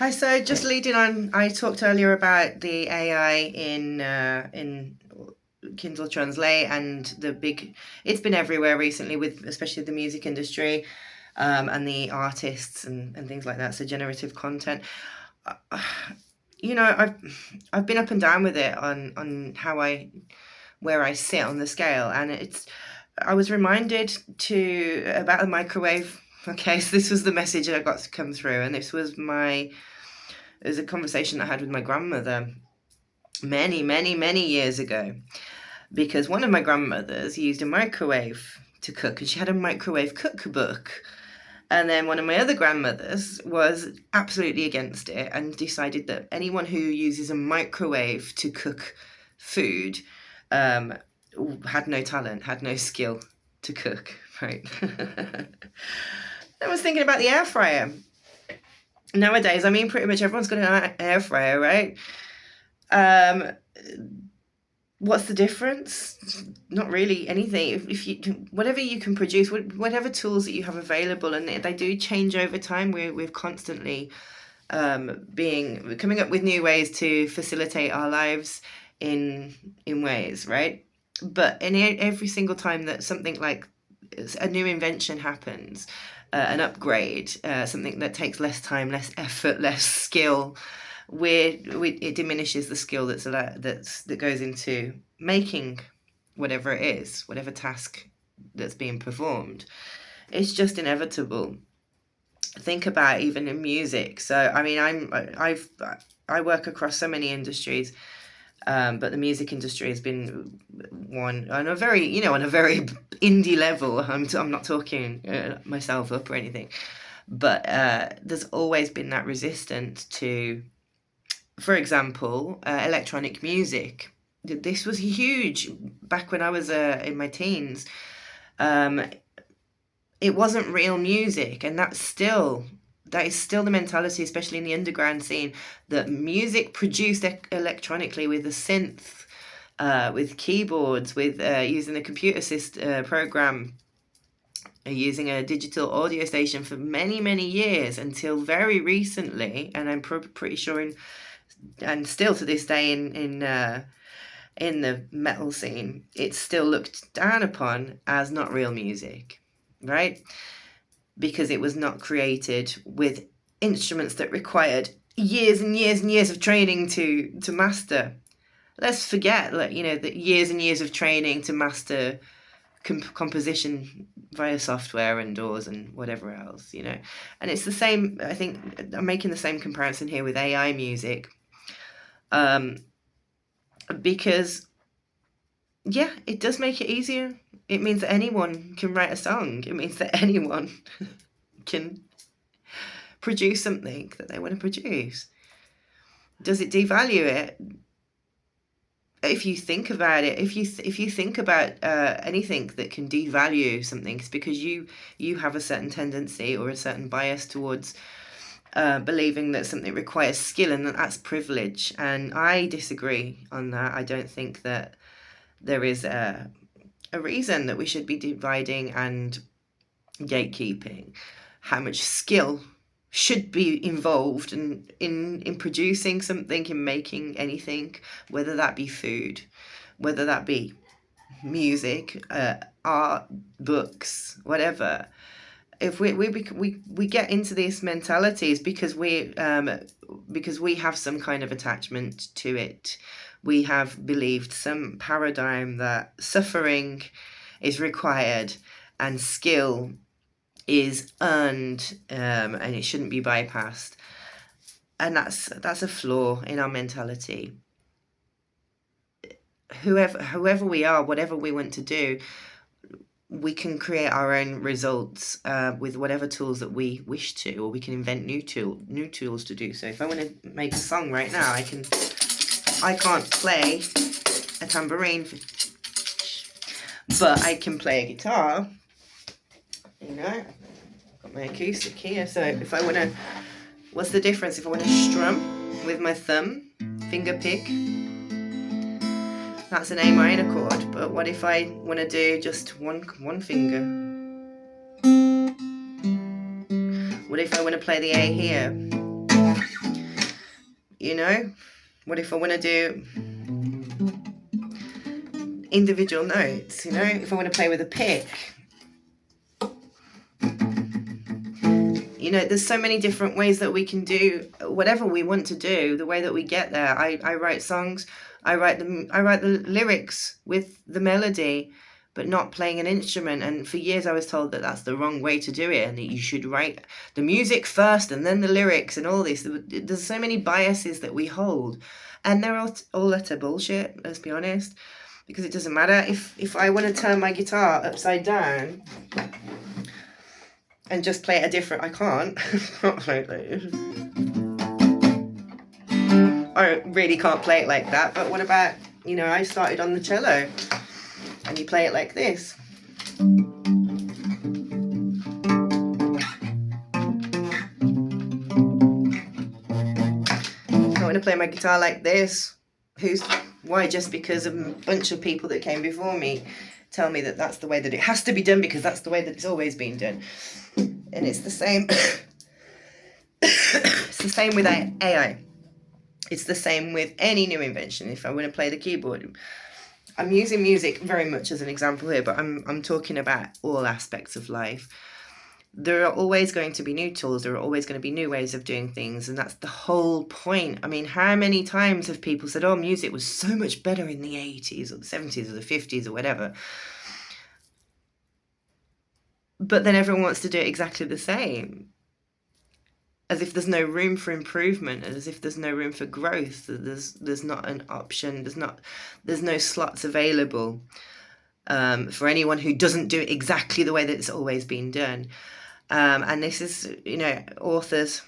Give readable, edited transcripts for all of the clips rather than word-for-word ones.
Hi, so just leading on, I talked earlier about the AI in Kindle Translate and it's been everywhere recently with especially the music industry, and the artists and things like that. So generative content. Uh, I've been up and down with it on where I sit on the scale, and I was reminded to about the microwave. Okay, so this was the message that I got to come through, and it was a conversation I had with my grandmother many, many, many years ago, because one of my grandmothers used a microwave to cook, and she had a microwave cookbook. And then one of my other grandmothers was absolutely against it and decided that anyone who uses a microwave to cook food um, had no talent, had no skill to cook, right? I was thinking about the air fryer. Nowadays, I mean, pretty much everyone's got an air fryer, right? Um, what's the difference? Not really anything. If you whatever you can produce, whatever tools that you have available, and they do change over time. We're constantly being coming up with new ways to facilitate our lives in ways, right? But every single time that something like a new invention happens, an upgrade, something that takes less time, less effort, less skill, it diminishes the skill that goes into making whatever it is, whatever task that's being performed. It's just inevitable. Think about even in music. So I mean, I work across so many industries, but the music industry has been one on a very indie level. I'm not talking myself up or anything, but there's always been that resistance to, for example, electronic music. This was huge back when I was in my teens. Um, it wasn't real music, and that is still the mentality, especially in the underground scene, that music produced electronically with a synth, with keyboards, with using a computer program, using a digital audio station for many, many years until very recently, and I'm pretty sure and still to this day in the metal scene, it's still looked down upon as not real music, right? Because it was not created with instruments that required years and years and years of training to master. Let's forget, like, that years and years of training to master composition via software and DAWs and whatever else, And it's the same. I think I'm making the same comparison here with AI music, because yeah, it does make it easier. It means that anyone can write a song. It means that anyone can produce something that they want to produce. Does it devalue it? If you think about it, if you think about anything that can devalue something, it's because you have a certain tendency or a certain bias towards believing that something requires skill, and that's privilege. And I disagree on that. I don't think that there is a reason that we should be dividing and gatekeeping how much skill should be involved in producing something, in making anything, whether that be food, whether that be music, art, books, whatever. If we get into these mentalities because we have some kind of attachment to it. We have believed some paradigm that suffering is required and skill is earned, and it shouldn't be bypassed. And that's a flaw in our mentality. Whoever we are, whatever we want to do, we can create our own results with whatever tools that we wish to, or we can invent new tools to do so. If I want to make a song right now, I can't play a tambourine, but I can play a guitar. I've got my acoustic here. So if I want to, what's the difference if I want to strum with my thumb, finger pick? That's an A minor chord, but what if I want to do just one finger? What if I want to play the A here? You know, what if I want to do individual notes? You know, if I want to play with a pick. You know, there's so many different ways that we can do whatever we want to do, the way that we get there. I write songs, I write the lyrics with the melody, but not playing an instrument. And for years I was told that that's the wrong way to do it, and that you should write the music first and then the lyrics and all this. There's so many biases that we hold, and they're all utter bullshit, let's be honest, because it doesn't matter. If I want to turn my guitar upside down and just play it I can't. I really can't play it like that. But what about, you know, I started on the cello, and you play it like this. I want to play my guitar like this. Why? Just because a bunch of people that came before me tell me that that's the way that it has to be done, because that's the way that it's always been done. And it's the same. It's the same with AI. It's the same with any new invention. If I want to play the keyboard, I'm using music very much as an example here, but I'm talking about all aspects of life. There are always going to be new tools. There are always going to be new ways of doing things. And that's the whole point. I mean, how many times have people said, oh, music was so much better in the 80s or the 70s or the 50s or whatever. But then everyone wants to do it exactly the same, as if there's no room for improvement, and as if there's no room for growth. There's not an option. There's no slots available for anyone who doesn't do it exactly the way that it's always been done. And this is, you know, authors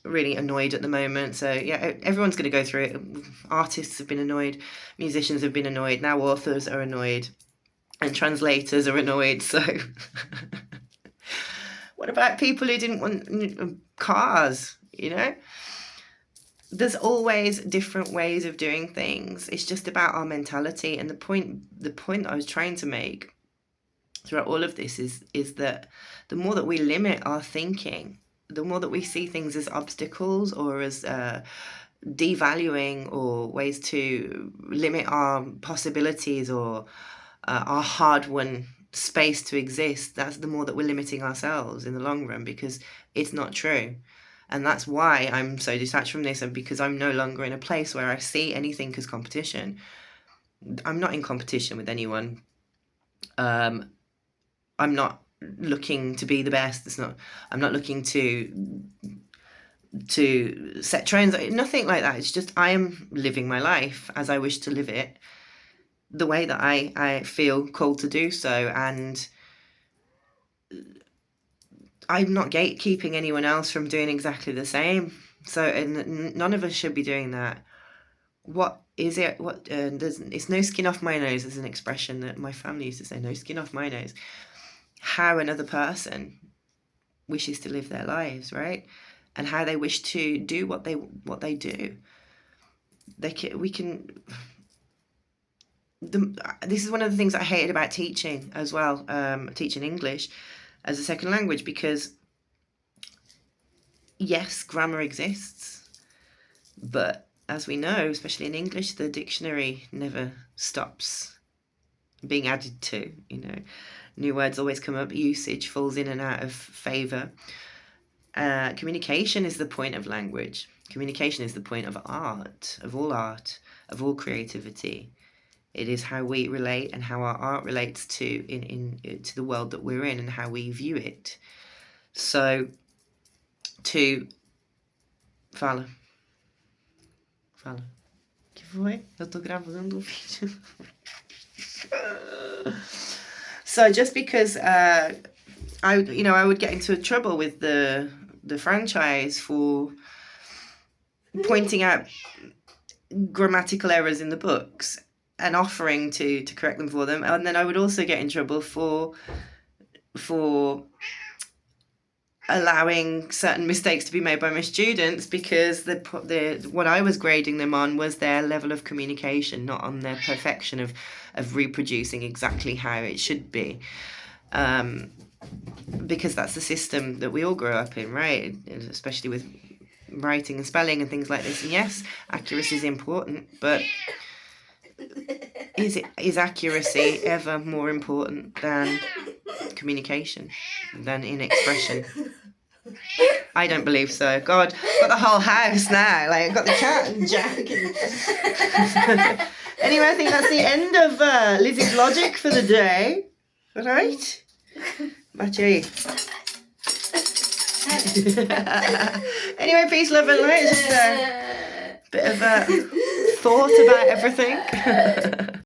really annoyed at the moment. So yeah, everyone's going to go through it. Artists have been annoyed, musicians have been annoyed, now authors are annoyed, and translators are annoyed. So what about people who didn't want cars? You know, there's always different ways of doing things. It's just about our mentality. And the point that I was trying to make throughout all of this is that the more that we limit our thinking, the more that we see things as obstacles or as devaluing, or ways to limit our possibilities, or our hard-won space to exist, that's the more that we're limiting ourselves in the long run, because it's not true. And that's why I'm so detached from this, and because I'm no longer in a place where I see anything as competition. I'm not in competition with anyone. I'm not looking to be the best. I'm not looking to set trends, nothing like that. It's just I am living my life as I wish to live it, the way that I feel called to do so, and I'm not gatekeeping anyone else from doing exactly the same. So, and none of us should be doing that. What is it? It's no skin off my nose is an expression that my family used to say, no skin off my nose. How another person wishes to live their lives, right? And how they wish to do what they do. This is one of the things I hated about teaching as well, teaching English as a second language, because yes, grammar exists, but as we know, especially in English, the dictionary never stops being added to. You know, new words always come up, usage falls in and out of favour. Communication is the point of language. Communication is the point of art, of all creativity. It is how we relate and how our art relates to the world that we're in, and how we view it. So, fala, que foi? Eu tô gravando o vídeo. So just because I would get into trouble with the franchise for pointing out grammatical errors in the books and offering to correct them for them, and then I would also get in trouble for allowing certain mistakes to be made by my students, because what I was grading them on was their level of communication, not on their perfection of reproducing exactly how it should be, because that's the system that we all grow up in, right? Especially with writing and spelling and things like this. And yes, accuracy is important, but is accuracy ever more important than communication, than in expression? I don't believe so. God, I've got the whole house now. Like, I've got the cat and Jack. Anyway, I think that's the end of Lizzie's logic for the day. All right? Machi. Anyway, peace, love and light. Just a bit of a thought about everything.